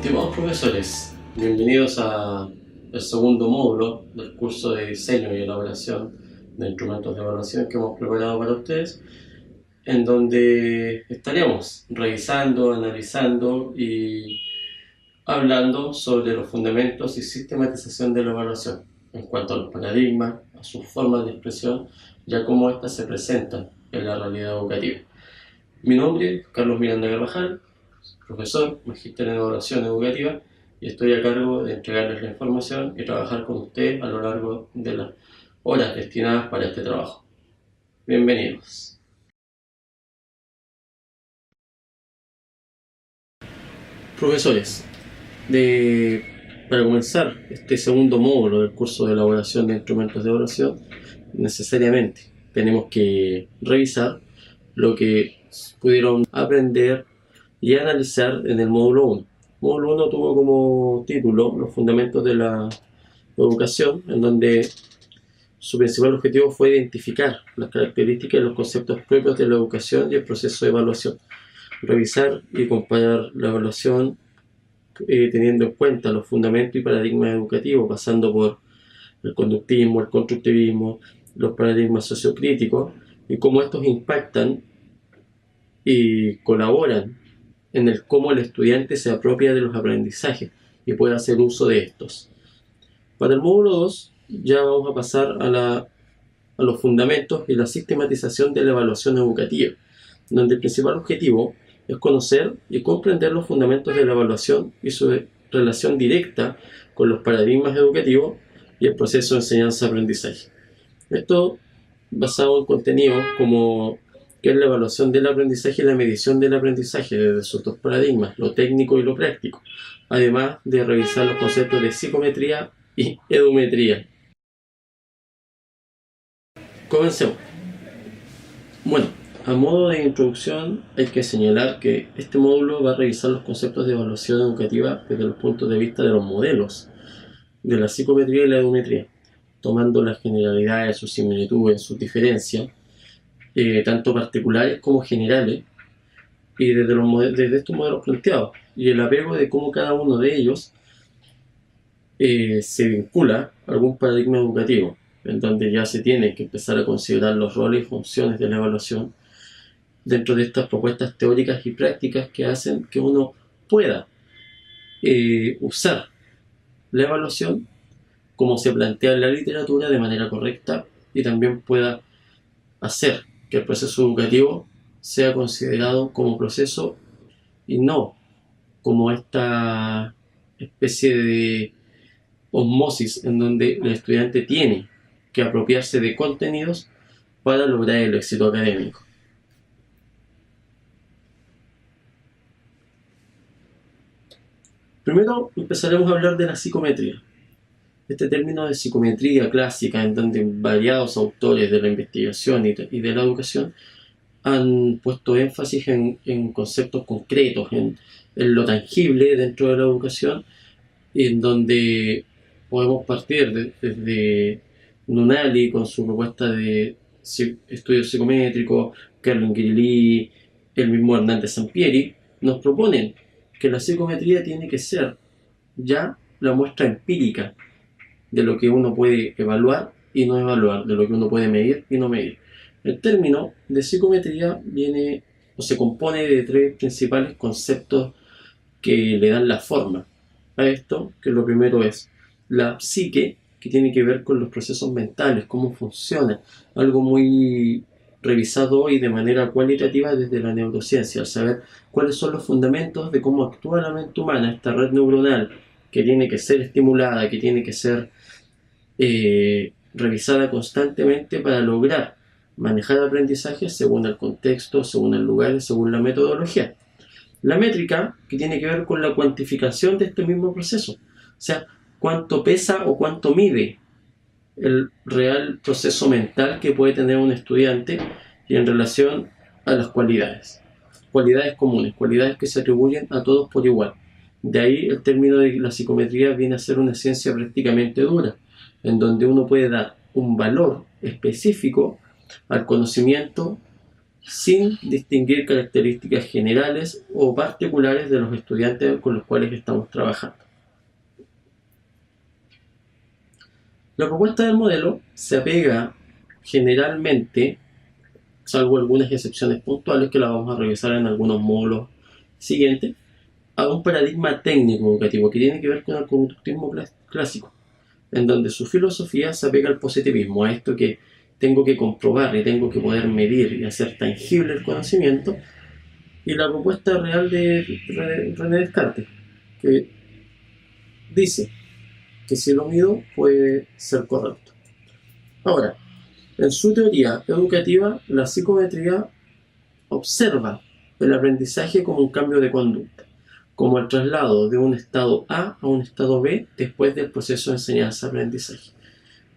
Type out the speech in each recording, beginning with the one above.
Estimados profesores, bienvenidos al segundo módulo del curso de diseño y elaboración de instrumentos de evaluación que hemos preparado para ustedes, en donde estaremos revisando, analizando y hablando sobre los fundamentos y sistematización de la evaluación en cuanto a los paradigmas, a sus formas de expresión y a cómo éstas se presentan en la realidad educativa. Mi nombre es Carlos Miranda Carvajal, profesor, magíster en evaluación educativa, y estoy a cargo de entregarles la información y trabajar con ustedes a lo largo de las horas destinadas para este trabajo. Bienvenidos. Profesores, para comenzar este segundo módulo del curso de elaboración de instrumentos de evaluación, necesariamente tenemos que revisar lo que pudieron aprender y analizar en el módulo 1. El módulo 1 tuvo como título los fundamentos de la educación, en donde su principal objetivo fue identificar las características y los conceptos propios de la educación y el proceso de evaluación. Revisar y comparar la evaluación teniendo en cuenta los fundamentos y paradigmas educativos, pasando por el conductismo, el constructivismo, los paradigmas sociocríticos y cómo estos impactan y colaboran en el cómo el estudiante se apropia de los aprendizajes y puede hacer uso de estos. Para el módulo 2 ya vamos a pasar a los fundamentos y la sistematización de la evaluación educativa, donde el principal objetivo es conocer y comprender los fundamentos de la evaluación y su relación directa con los paradigmas educativos y el proceso de enseñanza-aprendizaje. Esto basado en contenidos como que es la evaluación del aprendizaje y la medición del aprendizaje desde sus dos paradigmas, lo técnico y lo práctico, además de revisar los conceptos de psicometría y edumetría. Comencemos. Bueno, a modo de introducción hay que señalar que este módulo va a revisar los conceptos de evaluación educativa desde los puntos de vista de los modelos de la psicometría y la edumetría, tomando las generalidades, sus similitudes, sus diferencias, tanto particulares como generales, y desde estos modelos planteados, y el apego de cómo cada uno de ellos se vincula a algún paradigma educativo, en donde ya se tiene que empezar a considerar los roles y funciones de la evaluación dentro de estas propuestas teóricas y prácticas que hacen que uno pueda usar la evaluación como se plantea en la literatura de manera correcta y también pueda hacer que el proceso educativo sea considerado como proceso y no como esta especie de osmosis en donde el estudiante tiene que apropiarse de contenidos para lograr el éxito académico. Primero empezaremos a hablar de la psicometría. Este término de psicometría clásica, en donde variados autores de la investigación y de la educación han puesto énfasis en conceptos concretos, en lo tangible dentro de la educación, y en donde podemos partir desde Nunali con su propuesta de estudio psicométrico, Carlo Ingrilli, el mismo Hernández Sampieri, nos proponen que la psicometría tiene que ser ya la muestra empírica de lo que uno puede evaluar y no evaluar, de lo que uno puede medir y no medir. El término de psicometría viene o se compone de tres principales conceptos que le dan la forma a esto, que lo primero es la psique, que tiene que ver con los procesos mentales, cómo funciona, algo muy revisado hoy de manera cualitativa desde la neurociencia, al saber cuáles son los fundamentos de cómo actúa la mente humana, esta red neuronal que tiene que ser estimulada, que tiene que ser revisada constantemente para lograr manejar aprendizajes según el contexto, según el lugar y según la metodología. La métrica, que tiene que ver con la cuantificación de este mismo proceso, o sea, cuánto pesa o cuánto mide el real proceso mental que puede tener un estudiante y en relación a las cualidades comunes, cualidades que se atribuyen a todos por igual. De ahí el término de la psicometría viene a ser una ciencia prácticamente dura, en donde uno puede dar un valor específico al conocimiento sin distinguir características generales o particulares de los estudiantes con los cuales estamos trabajando. La propuesta del modelo se apega generalmente, salvo algunas excepciones puntuales que las vamos a revisar en algunos módulos siguientes, a un paradigma técnico educativo que tiene que ver con el conductismo clásico, en donde su filosofía se apega al positivismo, a esto que tengo que comprobar y tengo que poder medir y hacer tangible el conocimiento, y la propuesta real de René Descartes, que dice que si lo mido puede ser correcto. Ahora, en su teoría educativa, la psicometría observa el aprendizaje como un cambio de conducta, como el traslado de un estado A a un estado B después del proceso de enseñanza-aprendizaje.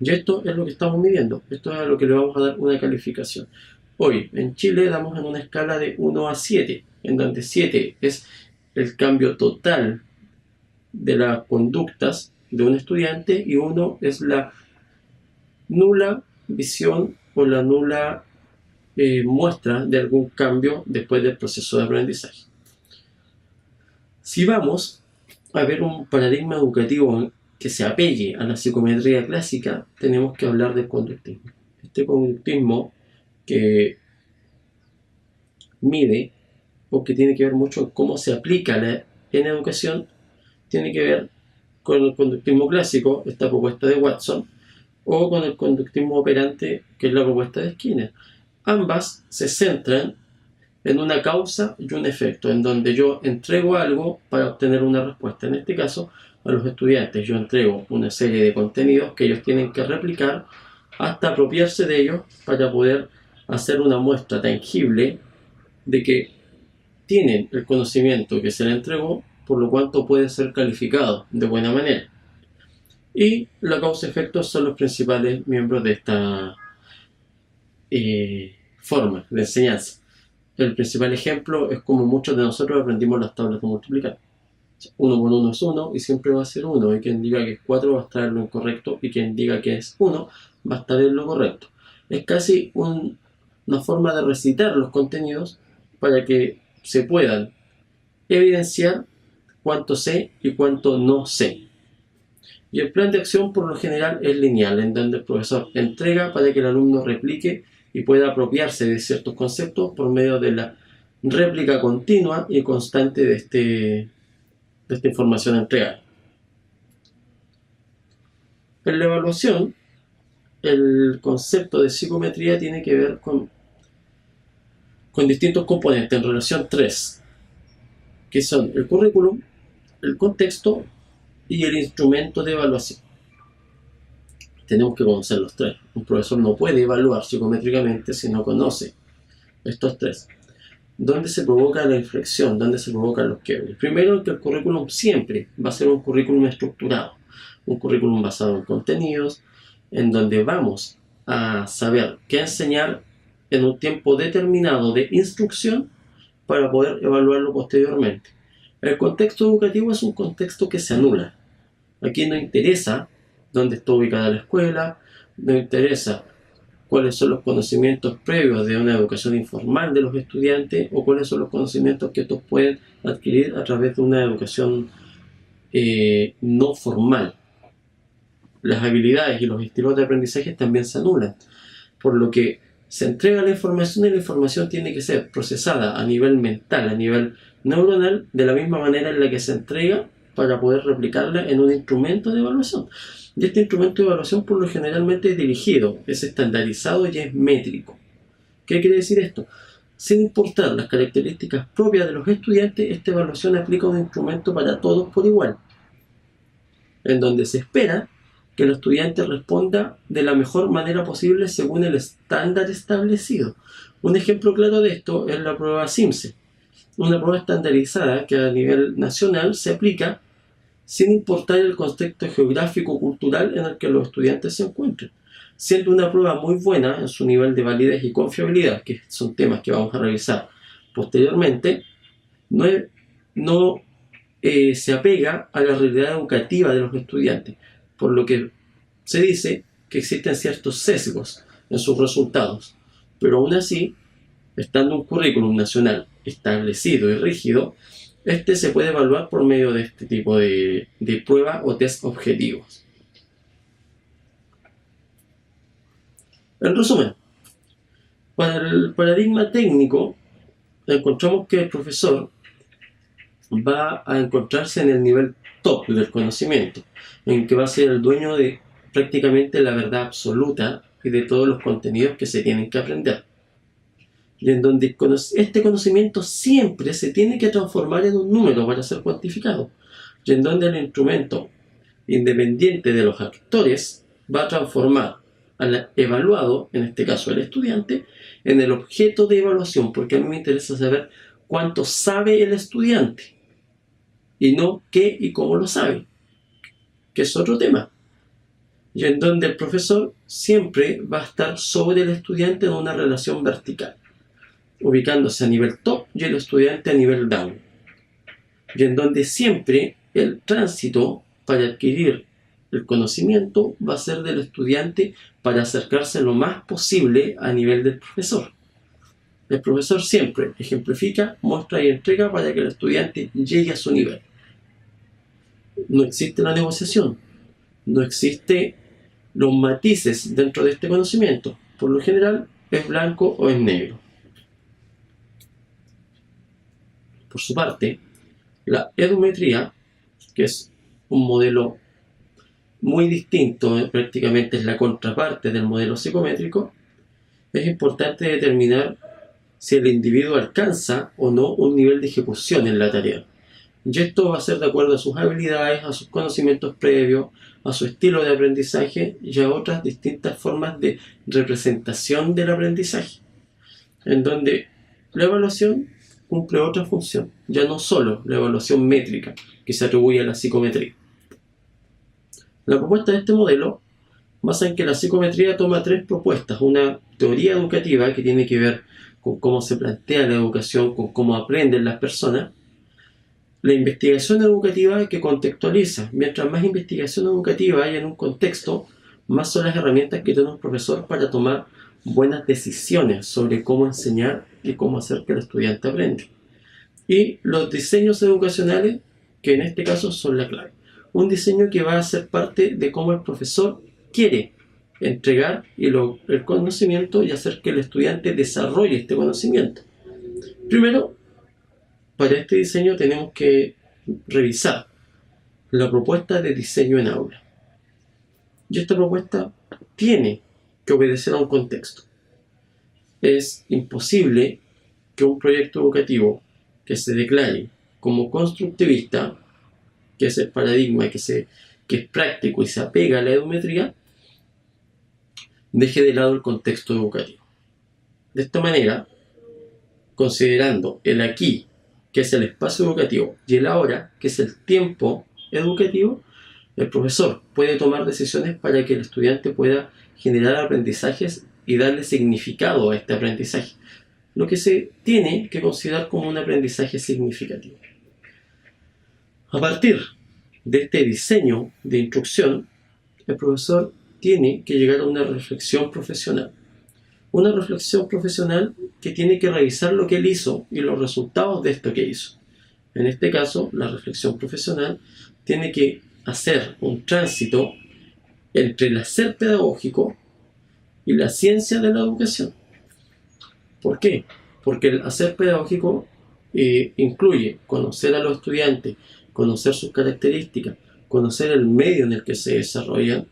Y esto es lo que estamos midiendo, esto es a lo que le vamos a dar una calificación. Hoy, en Chile, damos en una escala de 1 a 7, en donde 7 es el cambio total de las conductas de un estudiante y 1 es la nula visión o la nula muestra de algún cambio después del proceso de aprendizaje. Si vamos a ver un paradigma educativo que se apegue a la psicometría clásica, tenemos que hablar del conductismo. Este conductismo que mide o que tiene que ver mucho con cómo se aplica en educación, tiene que ver con el conductismo clásico, esta propuesta de Watson, o con el conductismo operante, que es la propuesta de Skinner. Ambas se centran en una causa y un efecto, en donde yo entrego algo para obtener una respuesta. En este caso, a los estudiantes yo entrego una serie de contenidos que ellos tienen que replicar hasta apropiarse de ellos para poder hacer una muestra tangible de que tienen el conocimiento que se les entregó, por lo cual puede ser calificado de buena manera. Y la causa-efecto son los principales miembros de esta forma de enseñanza. El principal ejemplo es como muchos de nosotros aprendimos las tablas de multiplicar. 1 con 1 es 1 y siempre va a ser 1, y quien diga que es 4 va a estar en lo incorrecto y quien diga que es 1 va a estar en lo correcto. Es casi una forma de recitar los contenidos para que se puedan evidenciar cuánto sé y cuánto no sé. Y el plan de acción por lo general es lineal, en donde el profesor entrega para que el alumno replique y pueda apropiarse de ciertos conceptos por medio de la réplica continua y constante de esta información entregada. En la evaluación, el concepto de psicometría tiene que ver con distintos componentes, en relación 3, que son el currículum, el contexto y el instrumento de evaluación. Tenemos que conocer los tres. Un profesor no puede evaluar psicométricamente si no conoce estos tres. ¿Dónde se provoca la inflexión? ¿Dónde se provocan los quiebres? Primero, que el currículum siempre va a ser un currículum estructurado, un currículum basado en contenidos, en donde vamos a saber qué enseñar en un tiempo determinado de instrucción para poder evaluarlo posteriormente. El contexto educativo es un contexto que se anula. Aquí no interesa dónde está ubicada la escuela, no interesa cuáles son los conocimientos previos de una educación informal de los estudiantes o cuáles son los conocimientos que estos pueden adquirir a través de una educación no formal. Las habilidades y los estilos de aprendizaje también se anulan, por lo que se entrega la información y la información tiene que ser procesada a nivel mental, a nivel neuronal, de la misma manera en la que se entrega para poder replicarla en un instrumento de evaluación. Y este instrumento de evaluación por lo generalmente es dirigido, es estandarizado y es métrico. ¿Qué quiere decir esto? Sin importar las características propias de los estudiantes, esta evaluación aplica un instrumento para todos por igual, en donde se espera que el estudiante responda de la mejor manera posible según el estándar establecido. Un ejemplo claro de esto es la prueba SIMSE, una prueba estandarizada que a nivel nacional se aplica sin importar el contexto geográfico-cultural en el que los estudiantes se encuentren, siendo una prueba muy buena en su nivel de validez y confiabilidad, que son temas que vamos a revisar posteriormente. No se apega a la realidad educativa de los estudiantes, por lo que se dice que existen ciertos sesgos en sus resultados, pero aún así Estando un currículum nacional establecido y rígido, este se puede evaluar por medio de este tipo de prueba o test objetivos. En resumen, para el paradigma técnico, encontramos que el profesor va a encontrarse en el nivel top del conocimiento, en que va a ser el dueño de prácticamente la verdad absoluta y de todos los contenidos que se tienen que aprender. Y en donde este conocimiento siempre se tiene que transformar en un número para ser cuantificado. Y en donde el instrumento, independiente de los actores, va a transformar al evaluado, en este caso el estudiante, en el objeto de evaluación, porque a mí me interesa saber cuánto sabe el estudiante y no qué y cómo lo sabe, que es otro tema. Y en donde el profesor siempre va a estar sobre el estudiante en una relación vertical, ubicándose a nivel top y el estudiante a nivel down. Y en donde siempre el tránsito para adquirir el conocimiento va a ser del estudiante para acercarse lo más posible a nivel del profesor. El profesor siempre ejemplifica, muestra y entrega para que el estudiante llegue a su nivel. No existe la negociación, no existe los matices dentro de este conocimiento. Por lo general es blanco o es negro. Por su parte, la edumetría, que es un modelo muy distinto, prácticamente es la contraparte del modelo psicométrico, es importante determinar si el individuo alcanza o no un nivel de ejecución en la tarea. Y esto va a ser de acuerdo a sus habilidades, a sus conocimientos previos, a su estilo de aprendizaje y a otras distintas formas de representación del aprendizaje, en donde la evaluación cumple otra función, ya no solo la evaluación métrica que se atribuye a la psicometría. La propuesta de este modelo basa en que la psicometría toma tres propuestas: una teoría educativa que tiene que ver con cómo se plantea la educación, con cómo aprenden las personas; la investigación educativa, que contextualiza. Mientras más investigación educativa hay en un contexto, más son las herramientas que tiene un profesor para tomar buenas decisiones sobre cómo enseñar y cómo hacer que el estudiante aprenda. Y los diseños educacionales, que en este caso son la clave. Un diseño que va a ser parte de cómo el profesor quiere entregar el conocimiento y hacer que el estudiante desarrolle este conocimiento. Primero, para este diseño tenemos que revisar la propuesta de diseño en aula. Y esta propuesta tiene que obedecer a un contexto. Es imposible que un proyecto educativo que se declare como constructivista, que es el paradigma que es práctico y se apega a la edumetría, deje de lado el contexto educativo. De esta manera, considerando el aquí, que es el espacio educativo, y el ahora, que es el tiempo educativo, el profesor puede tomar decisiones para que el estudiante pueda generar aprendizajes y darle significado a este aprendizaje, lo que se tiene que considerar como un aprendizaje significativo. A partir de este diseño de instrucción, el profesor tiene que llegar a una reflexión profesional. Una reflexión profesional que tiene que revisar lo que él hizo y los resultados de esto que hizo. En este caso, la reflexión profesional tiene que hacer un tránsito entre el hacer pedagógico y la ciencia de la educación. ¿Por qué? Porque el hacer pedagógico incluye conocer a los estudiantes, conocer sus características, conocer el medio en el que se desarrollan,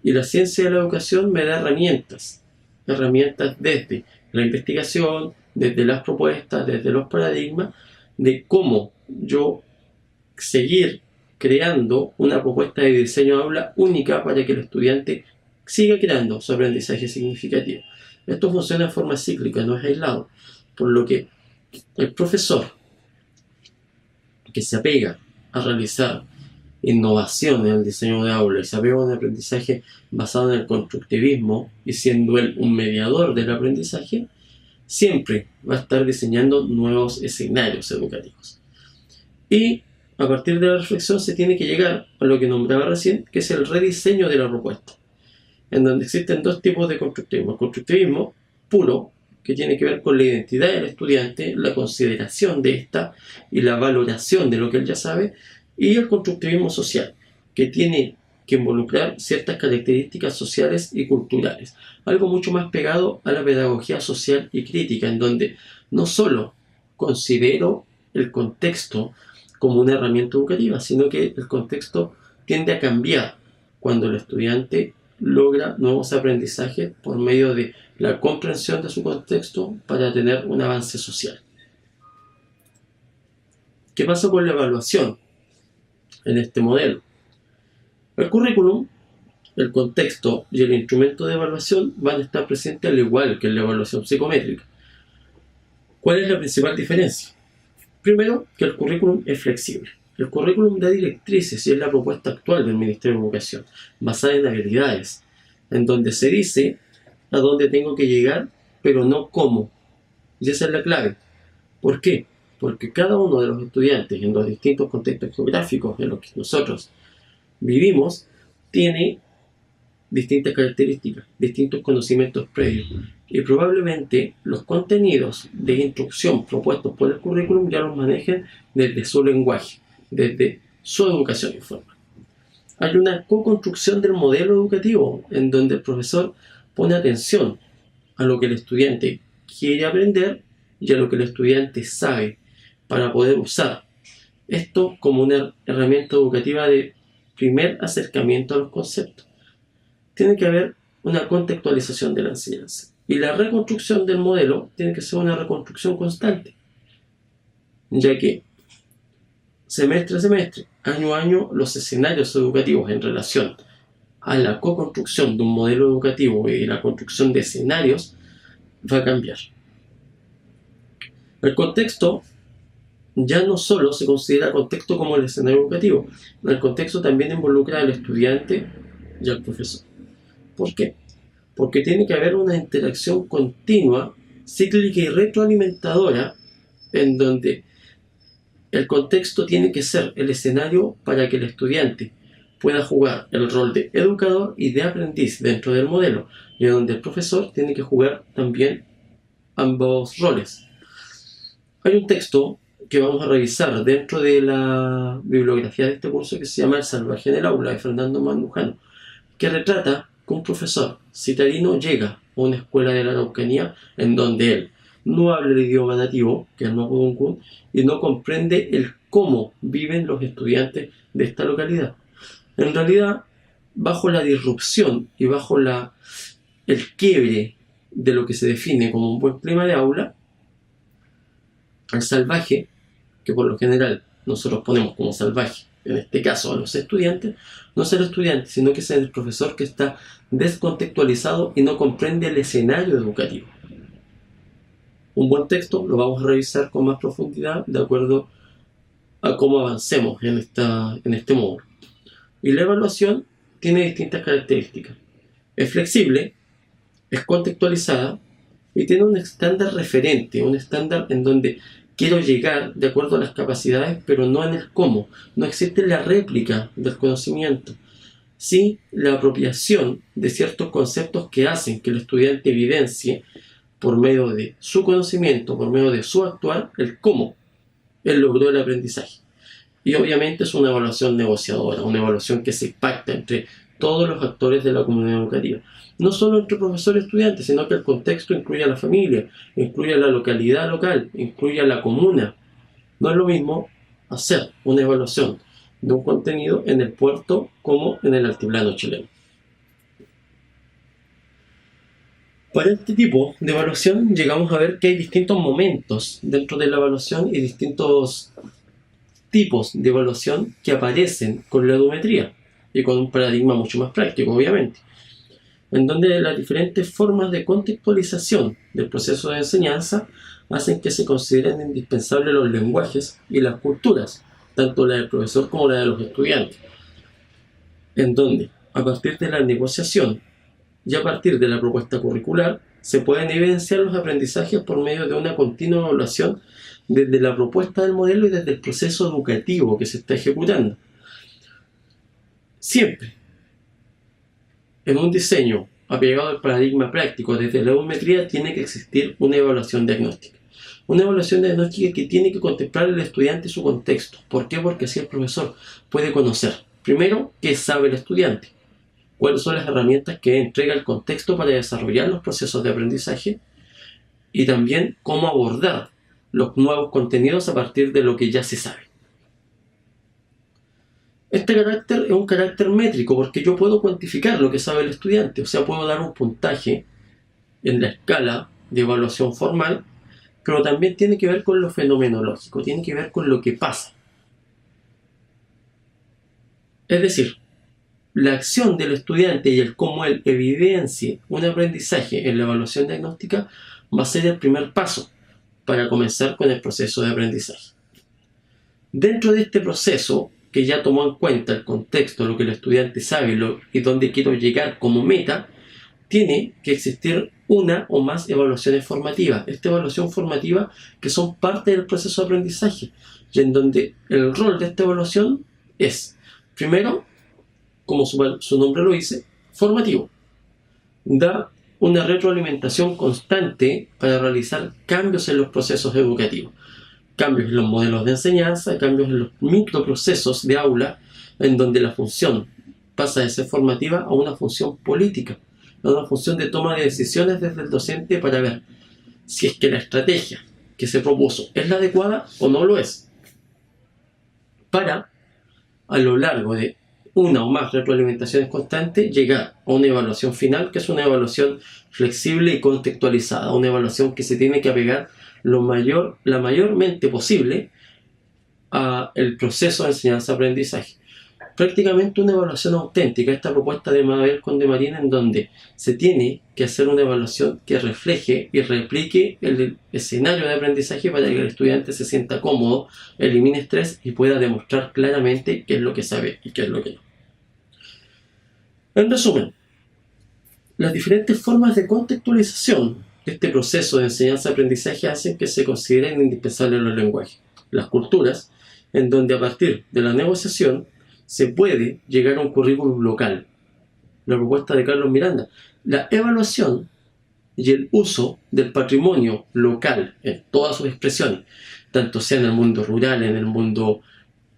y la ciencia de la educación me da herramientas desde la investigación, desde las propuestas, desde los paradigmas, de cómo yo seguir creando una propuesta de diseño de aula única para que el estudiante siga creando su aprendizaje significativo. Esto funciona de forma cíclica, no es aislado, por lo que el profesor que se apega a realizar innovación en el diseño de aula y se apega a un aprendizaje basado en el constructivismo y siendo él un mediador del aprendizaje, siempre va a estar diseñando nuevos escenarios educativos. Y a partir de la reflexión se tiene que llegar a lo que nombraba recién, que es el rediseño de la propuesta, en donde existen dos tipos de constructivismo: el constructivismo puro, que tiene que ver con la identidad del estudiante, la consideración de esta y la valoración de lo que él ya sabe, y el constructivismo social, que tiene que involucrar ciertas características sociales y culturales, algo mucho más pegado a la pedagogía social y crítica, en donde no solo considero el contexto como una herramienta educativa, sino que el contexto tiende a cambiar cuando el estudiante logra nuevos aprendizajes por medio de la comprensión de su contexto para tener un avance social. ¿Qué pasa con la evaluación en este modelo? El currículum, el contexto y el instrumento de evaluación van a estar presentes al igual que en la evaluación psicométrica. ¿Cuál es la principal diferencia? Primero, que el currículum es flexible. El currículum da directrices y es la propuesta actual del Ministerio de Educación, basada en habilidades, en donde se dice a dónde tengo que llegar, pero no cómo. Y esa es la clave. ¿Por qué? Porque cada uno de los estudiantes en los distintos contextos geográficos en los que nosotros vivimos tiene distintas características, distintos conocimientos previos, y probablemente los contenidos de instrucción propuestos por el currículum ya los manejen desde su lenguaje, desde su educación informal. Hay una co-construcción del modelo educativo en donde el profesor pone atención a lo que el estudiante quiere aprender y a lo que el estudiante sabe para poder usar esto como una herramienta educativa de primer acercamiento a los conceptos. Tiene que haber una contextualización de la enseñanza. Y la reconstrucción del modelo tiene que ser una reconstrucción constante, ya que semestre a semestre, año a año, los escenarios educativos en relación a la co-construcción de un modelo educativo y la construcción de escenarios va a cambiar. El contexto ya no solo se considera contexto como el escenario educativo, el contexto también involucra al estudiante y al profesor. ¿Por qué? Porque tiene que haber una interacción continua, cíclica y retroalimentadora, en donde el contexto tiene que ser el escenario para que el estudiante pueda jugar el rol de educador y de aprendiz dentro del modelo, y donde el profesor tiene que jugar también ambos roles. Hay un texto que vamos a revisar dentro de la bibliografía de este curso que se llama El salvaje en el aula, de Fernando Mandujano, que retrata que un profesor citadino llega a una escuela de la Araucanía en donde él no habla el idioma nativo, que es el mapudungun, y no comprende el cómo viven los estudiantes de esta localidad. En realidad, bajo la disrupción y bajo el quiebre de lo que se define como un buen clima de aula, al salvaje, que por lo general nosotros ponemos como salvaje, en este caso a los estudiantes, no es el estudiante, sino que es el profesor que está descontextualizado y no comprende el escenario educativo. Un buen texto lo vamos a revisar con más profundidad de acuerdo a cómo avancemos en este módulo. Y la evaluación tiene distintas características. Es flexible, es contextualizada y tiene un estándar referente, un estándar en donde quiero llegar de acuerdo a las capacidades, pero no en el cómo. No existe la réplica del conocimiento, sí la apropiación de ciertos conceptos que hacen que el estudiante evidencie por medio de su conocimiento, por medio de su actuar, el cómo él logró el aprendizaje. Y obviamente es una evaluación negociadora, una evaluación que se pacta entre todos los actores de la comunidad educativa. No solo entre profesor y estudiante, sino que el contexto incluye a la familia, incluye a la localidad local, incluye a la comuna. No es lo mismo hacer una evaluación de un contenido en el puerto como en el altiplano chileno. Para este tipo de evaluación llegamos a ver que hay distintos momentos dentro de la evaluación y distintos tipos de evaluación que aparecen con la edumetría y con un paradigma mucho más práctico, obviamente, en donde las diferentes formas de contextualización del proceso de enseñanza hacen que se consideren indispensables los lenguajes y las culturas, tanto la del profesor como la de los estudiantes, en donde, a partir de la negociación y a partir de la propuesta curricular, se pueden evidenciar los aprendizajes por medio de una continua evaluación desde la propuesta del modelo y desde el proceso educativo que se está ejecutando. Siempre, en un diseño apegado al paradigma práctico, desde la evometría tiene que existir una evaluación diagnóstica. Una evaluación diagnóstica que tiene que contemplar el estudiante y su contexto. ¿Por qué? Porque así el profesor puede conocer, primero, qué sabe el estudiante, cuáles son las herramientas que entrega el contexto para desarrollar los procesos de aprendizaje y también cómo abordar los nuevos contenidos a partir de lo que ya se sabe. Este carácter es un carácter métrico porque yo puedo cuantificar lo que sabe el estudiante, o sea, puedo dar un puntaje en la escala de evaluación formal, pero también tiene que ver con lo fenomenológico, tiene que ver con lo que pasa. Es decir, la acción del estudiante y el cómo él evidencie un aprendizaje en la evaluación diagnóstica va a ser el primer paso para comenzar con el proceso de aprendizaje. Dentro de este proceso, que ya tomó en cuenta el contexto, lo que el estudiante sabe y dónde quiero llegar como meta, tiene que existir una o más evaluaciones formativas. Esta evaluación formativa que son parte del proceso de aprendizaje y en donde el rol de esta evaluación es, primero, como su nombre lo dice, formativo. Dar una retroalimentación constante para realizar cambios en los procesos educativos. Cambios en los modelos de enseñanza, cambios en los microprocesos de aula, en donde la función pasa de ser formativa a una función política, a una función de toma de decisiones desde el docente para ver si es que la estrategia que se propuso es la adecuada o no lo es. Para, a lo largo de una o más retroalimentaciones constantes, llegar a una evaluación final, que es una evaluación flexible y contextualizada, una evaluación que se tiene que apegar la mayormente posible al proceso de enseñanza-aprendizaje. Prácticamente una evaluación auténtica, esta propuesta de Mabel Condemarín, en donde se tiene que hacer una evaluación que refleje y replique el escenario de aprendizaje para que el estudiante se sienta cómodo, elimine estrés y pueda demostrar claramente qué es lo que sabe y qué es lo que no. En resumen, las diferentes formas de contextualización de este proceso de enseñanza-aprendizaje hacen que se consideren indispensables los lenguajes, las culturas, en donde a partir de la negociación se puede llegar a un currículum local. La propuesta de Carlos Miranda, la evaluación y el uso del patrimonio local en todas sus expresiones, tanto sea en el mundo rural, en el mundo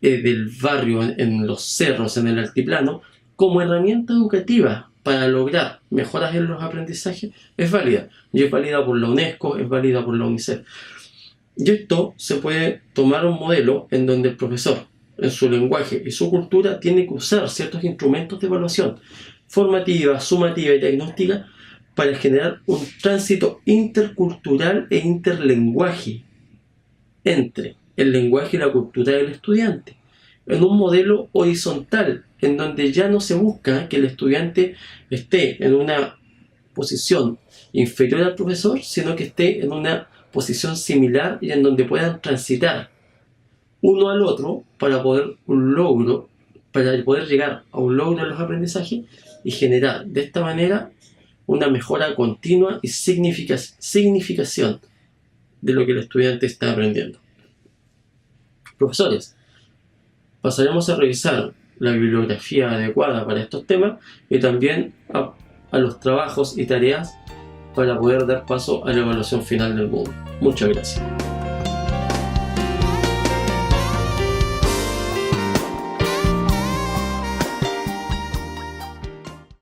del barrio, en los cerros, en el altiplano, como herramienta educativa para lograr mejoras en los aprendizajes, es válida. Y es válida por la UNESCO, es válida por la UNICEF. Y esto se puede tomar un modelo en donde el profesor, en su lenguaje y su cultura, tiene que usar ciertos instrumentos de evaluación formativa, sumativa y diagnóstica para generar un tránsito intercultural e interlenguaje entre el lenguaje y la cultura del estudiante, en un modelo horizontal, en donde ya no se busca que el estudiante esté en una posición inferior al profesor, sino que esté en una posición similar y en donde puedan transitar uno al otro para poder llegar a un logro en los aprendizajes y generar de esta manera una mejora continua y significación de lo que el estudiante está aprendiendo. Profesores, pasaremos a revisar la bibliografía adecuada para estos temas y también a los trabajos y tareas para poder dar paso a la evaluación final del módulo. Muchas gracias.